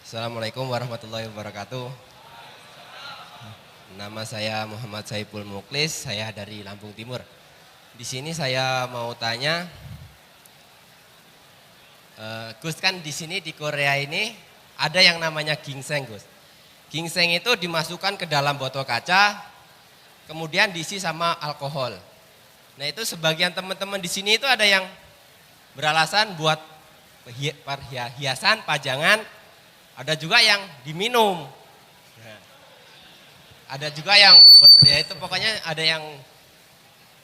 Assalamualaikum warahmatullahi wabarakatuh. Nama saya Muhammad Saiful Muklis, saya dari Lampung Timur. Di sini saya mau tanya, Gus, kan di sini di Korea ini ada yang namanya ginseng, Gus. Ginseng itu dimasukkan ke dalam botol kaca, kemudian diisi sama alkohol. Nah, itu sebagian teman-teman di sini itu ada yang beralasan buat hiasan, pajangan, ada juga yang diminum. Nah, ada juga yang ya itu pokoknya ada yang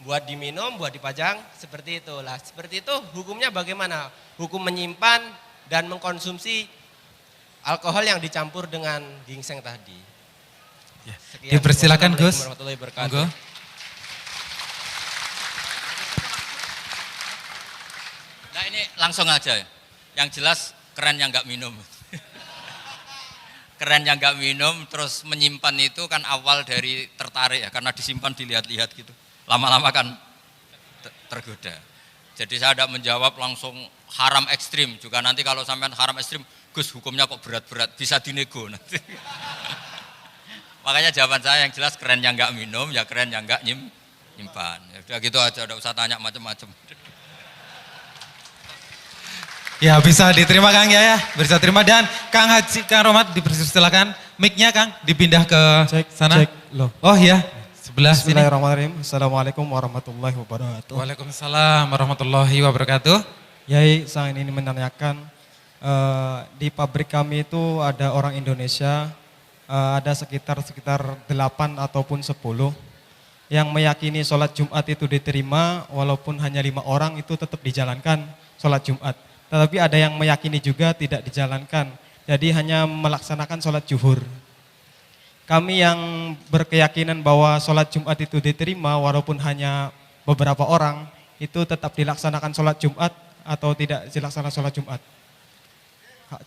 buat diminum, buat dipajang, seperti itu. Lah, seperti itu hukumnya bagaimana? Hukum menyimpan dan mengkonsumsi alkohol yang dicampur dengan ginseng tadi. Ya. Sekian. Dipersilakan Gus. Warahmatullahi wabarakatuh. Nah ini langsung aja ya. Yang jelas keren yang nggak minum. Keren yang nggak minum terus menyimpan itu kan awal dari tertarik ya, karena disimpan dilihat-lihat gitu. Lama-lama kan tergoda. Jadi saya tidak menjawab langsung haram ekstrim. Juga nanti kalau sampai haram ekstrim, Gus hukumnya kok berat-berat, bisa dinego nanti. Makanya jawaban saya yang jelas keren yang nggak minum, ya keren yang nggak nyimpan. Ya udah gitu aja, udah usah tanya macam-macam. Ya bisa diterima Kang ya, bisa terima. Dan Kang Haji, Kang Romat dipersilakan. Mic-nya Kang dipindah ke sana. Cek, loh. Oh ya, sebelah sini. Bismillahirrahmanirrahim. Assalamualaikum warahmatullahi wabarakatuh. Waalaikumsalam warahmatullahi wabarakatuh. Yai, saya ini menanyakan, di pabrik kami itu ada orang Indonesia, ada sekitar 8 ataupun 10 yang meyakini sholat Jumat itu diterima walaupun hanya 5 orang itu tetap dijalankan sholat Jumat. Tetapi ada yang meyakini juga tidak dijalankan, jadi hanya melaksanakan sholat zuhur. Kami yang berkeyakinan bahwa sholat Jumat itu diterima walaupun hanya beberapa orang, itu tetap dilaksanakan sholat Jumat atau tidak dilaksanakan sholat Jumat.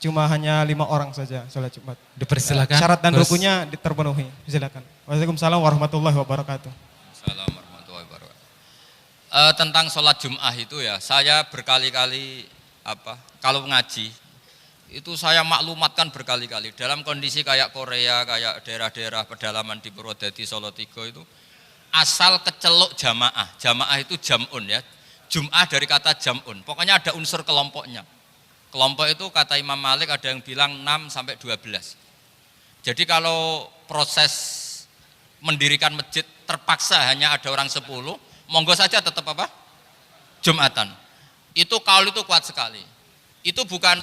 Cuma hanya 5 orang saja sholat Jumat. Dipersilakan. Syarat dan Gus. rukunnya terpenuhi. Silakan. Waalaikumsalam warahmatullahi wabarakatuh. Assalamualaikum warahmatullahi wabarakatuh. Tentang sholat Jum'ah itu ya, saya berkali-kali kalau ngaji itu saya maklumatkan berkali-kali dalam kondisi kayak Korea, kayak daerah-daerah pedalaman di Purwodadi, Solo Tigo itu asal keceluk jamaah. Jamaah itu jam'un ya. Jum'ah dari kata jam'un. Pokoknya ada unsur kelompoknya. Kelompok itu kata Imam Malik ada yang bilang 6 sampai 12. Jadi kalau proses mendirikan masjid terpaksa hanya ada orang 10, monggo saja tetap Jumatan. Itu kaul itu kuat sekali. Itu bukan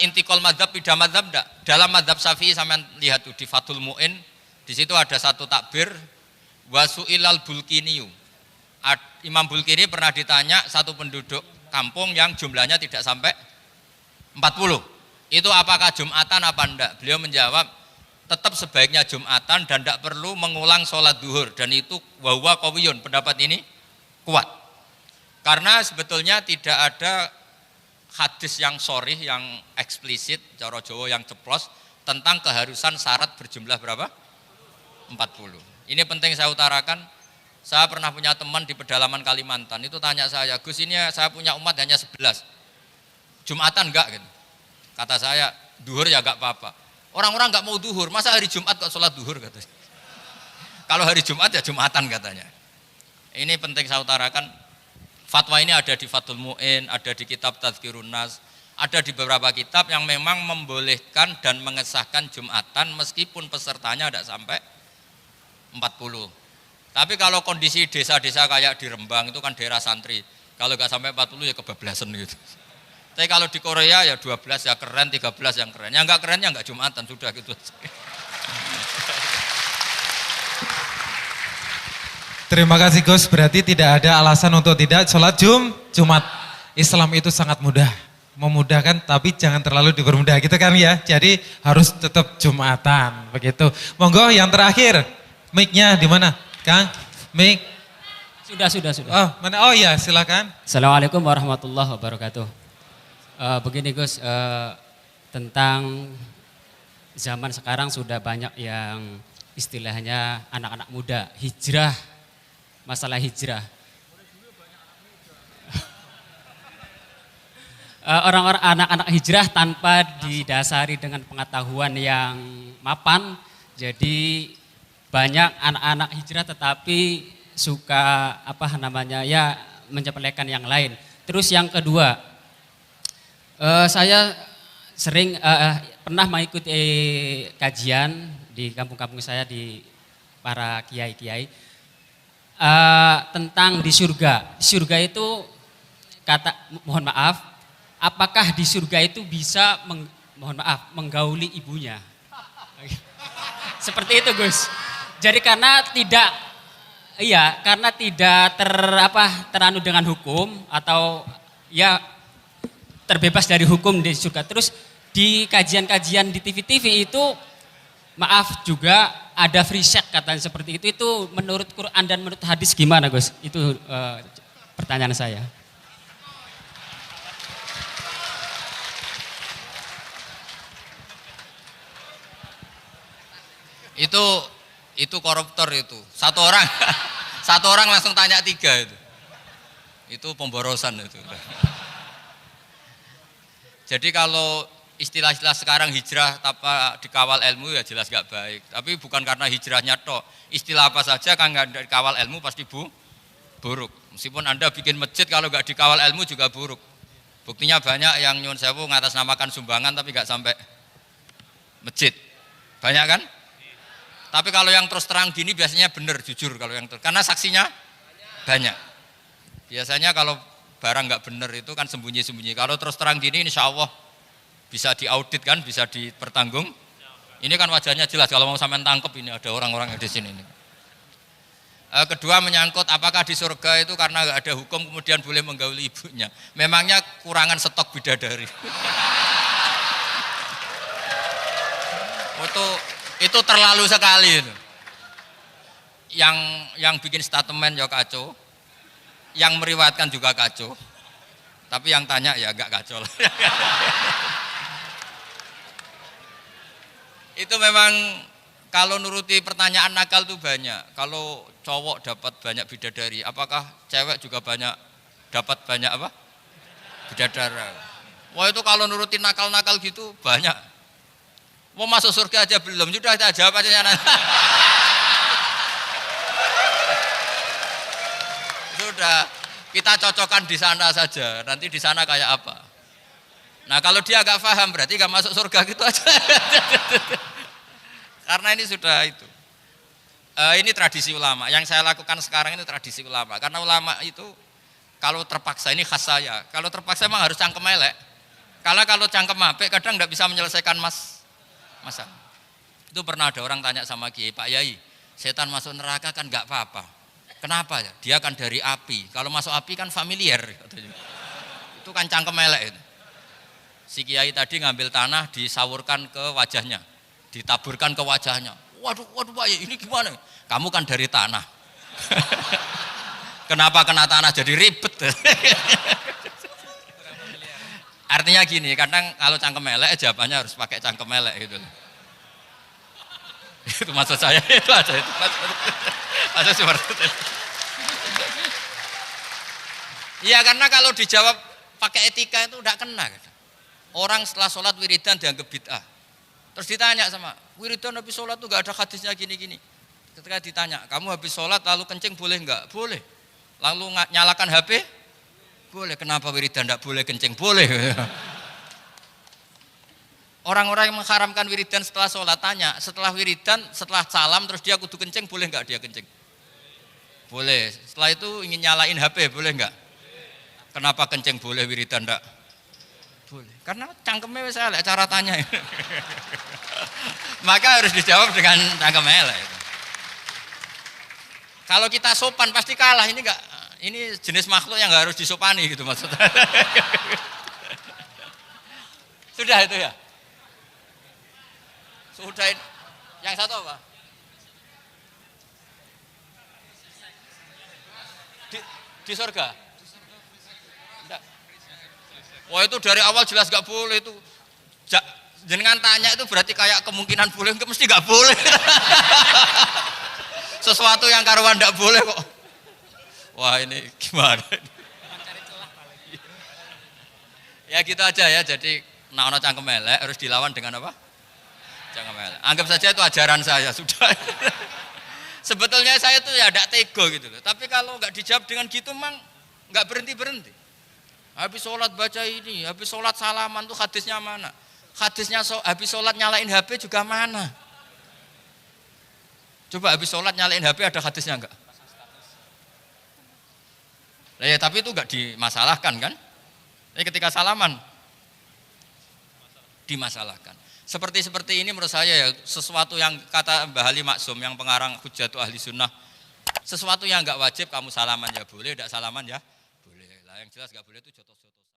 intikal madzhab, pindah madzhab enggak. Dalam madzhab Syafi'i sampean lihat tuh di Fathul Mu'in, di situ ada satu takbir wasu'ilal bulkiniyu. Imam Bulkini pernah ditanya satu penduduk kampung yang jumlahnya tidak sampai 40. Itu apakah Jumatan apa enggak? Beliau menjawab tetap sebaiknya Jumatan dan tidak perlu mengulang sholat duhur. Dan itu wahuwa qawiyun, pendapat ini kuat. Karena sebetulnya tidak ada hadis yang sharih, yang eksplisit, cara Jawa yang ceplos tentang keharusan syarat berjumlah berapa? 40. Ini penting saya utarakan. Saya pernah punya teman di pedalaman Kalimantan, itu tanya saya, Gus ini saya punya umat hanya 11. Jumatan enggak gitu. Kata saya, duhur ya enggak apa-apa. Orang-orang enggak mau duhur, masa hari Jumat kok sholat duhur katanya. Kalau hari Jumat ya Jumatan katanya. Ini penting saya utarakan. Fatwa ini ada di Fathul Mu'in, ada di kitab Tadhkirun Nas, ada di beberapa kitab yang memang membolehkan dan mengesahkan Jumatan meskipun pesertanya tidak sampai 40. Tapi kalau kondisi desa-desa kayak di Rembang itu kan daerah santri, kalau nggak sampai 40 ya kebablasan gitu. Tapi kalau di Korea ya 12 ya keren, 13 yang keren. Yang nggak keren ya nggak Jumatan, sudah gitu. Terima kasih Gus, berarti tidak ada alasan untuk tidak sholat Jumat. Islam itu sangat mudah, memudahkan tapi jangan terlalu dipermudah gitu kan ya. Jadi harus tetap Jumatan begitu. Monggo yang terakhir, mic-nya di mana? Kang, mic. Sudah. Oh, mana? Oh ya, silakan. Assalamualaikum warahmatullahi wabarakatuh. Begini Gus, tentang zaman sekarang sudah banyak yang istilahnya anak-anak muda hijrah, masalah hijrah. orang-orang anak-anak hijrah tanpa didasari dengan pengetahuan yang mapan. Jadi banyak anak-anak hijrah tetapi suka ya menyepelekan yang lain. Terus yang kedua, saya sering pernah mengikuti kajian di kampung-kampung saya, di para kiai-kiai tentang di surga. Surga itu mohon maaf, apakah di surga itu bisa menggauli ibunya? Seperti itu, Gus. Jadi karena tidak teranu dengan hukum atau ya terbebas dari hukum di surga. Terus di kajian-kajian di TV-TV itu maaf juga ada free sex katanya seperti itu. Itu menurut Quran dan menurut hadis gimana, Gus? Itu pertanyaan saya. Itu koruptor itu. Satu orang langsung tanya 3 itu. Itu pemborosan itu. Jadi kalau istilah-istilah sekarang hijrah tanpa dikawal ilmu ya jelas gak baik. Tapi bukan karena hijrahnya toh. Istilah apa saja kan gak dikawal ilmu pasti buruk. Meskipun Anda bikin masjid kalau gak dikawal ilmu juga buruk. Buktinya banyak yang nyuwun sewu ngatasnamakan sumbangan tapi gak sampai masjid. Banyak kan? Tapi kalau yang terus terang gini biasanya benar, jujur kalau yang terus. Karena saksinya banyak. Biasanya kalau barang nggak benar itu kan sembunyi-sembunyi. Kalau terus terang gini insya Allah bisa diaudit kan, bisa dipertanggung. Ini kan wajahnya jelas, kalau mau sampean tangkep ini ada orang-orang yang di sini. Kedua menyangkut apakah di surga itu karena nggak ada hukum kemudian boleh menggauli ibunya. Memangnya kurangan stok bidadari. Itu terlalu sekali itu. Yang bikin statement ya kacau, yang meriwayatkan juga kacau, tapi yang tanya ya agak kacau. Itu memang kalau nuruti pertanyaan nakal tuh banyak. Kalau cowok dapat banyak bidadari, apakah cewek juga dapat banyak apa? Bidadara. Wah itu kalau nuruti nakal-nakal gitu banyak. Mau masuk surga aja belum, sudah kita jawab aja nanti. Sudah, kita cocokkan di sana saja, nanti di sana kayak apa. Nah kalau dia agak paham berarti gak masuk surga gitu aja. Karena ini sudah itu. Ini tradisi ulama, yang saya lakukan sekarang ini tradisi ulama. Karena ulama itu kalau terpaksa, ini khas saya, kalau terpaksa memang harus cangkem elek. Kalau cangkem apik kadang gak bisa menyelesaikan masa. Itu pernah ada orang tanya sama Kiai, Pak Yai, setan masuk neraka kan nggak apa-apa. Kenapa ya? Dia kan dari api. Kalau masuk api kan familiar. Itu kan cangkem elek itu. Si Kiai tadi ngambil tanah disawurkan ke wajahnya, ditaburkan ke wajahnya. Waduh Pak Yai, ini gimana? Kamu kan dari tanah. Kenapa kena tanah jadi ribet? Artinya gini, kadang kalau cangkem elek jawabannya harus pakai cangkem elek gitu. Itu maksud saya, itu aja itu maksud seperti itu. Iya karena kalau dijawab pakai etika itu udah kena gitu. Orang setelah sholat wiridan dianggap bid'ah. Terus ditanya sama, wiridan habis sholat tuh gak ada hadisnya gini-gini. Ketika ditanya, kamu habis sholat lalu kencing boleh enggak? Boleh. Lalu nyalakan HP? Boleh. Kenapa wiridan enggak boleh, kencing boleh? Orang-orang yang mengharamkan wiridan setelah sholat tanya, setelah wiridan, setelah salam terus dia kudu kencing, boleh enggak dia kencing? Boleh. Setelah itu ingin nyalain HP, boleh enggak? Kenapa kencing boleh, wiridan enggak? Boleh. Karena cangkemnya saya lihat cara tanya. Maka harus dijawab dengan cangkemnya. Kalau kita sopan pasti kalah, ini enggak. Ini jenis makhluk yang nggak harus disopani gitu maksudnya. Sudah itu ya. Sudah. Yang satu apa? Di surga. Enggak. Wah itu dari awal jelas nggak boleh itu. Jenengan tanya itu berarti kayak kemungkinan boleh, mesti nggak boleh. Sesuatu yang karuan nggak boleh kok. Wah ini gimana? Ya gitu aja ya. Jadi nah ono cangkem elek harus dilawan dengan apa? Cangkem elek. Anggap saja itu ajaran saya sudah. Sebetulnya saya tuh ya tidak tego gitu loh. Tapi kalau nggak dijawab dengan gitu memang nggak berhenti. Habis sholat baca ini, habis sholat salaman tuh hadisnya mana? Hadisnya habis sholat nyalain HP juga mana? Coba habis sholat nyalain HP ada hadisnya enggak? Ya tapi itu enggak dimasalahkan kan? Ini ketika salaman dimasalahkan. Seperti ini menurut saya ya sesuatu yang kata Mbah Ali Maksum yang pengarang Hujjatul Ahli Sunnah, sesuatu yang enggak wajib kamu salaman ya boleh, enggak salaman ya boleh. Lah yang jelas enggak boleh itu jotos-jotos.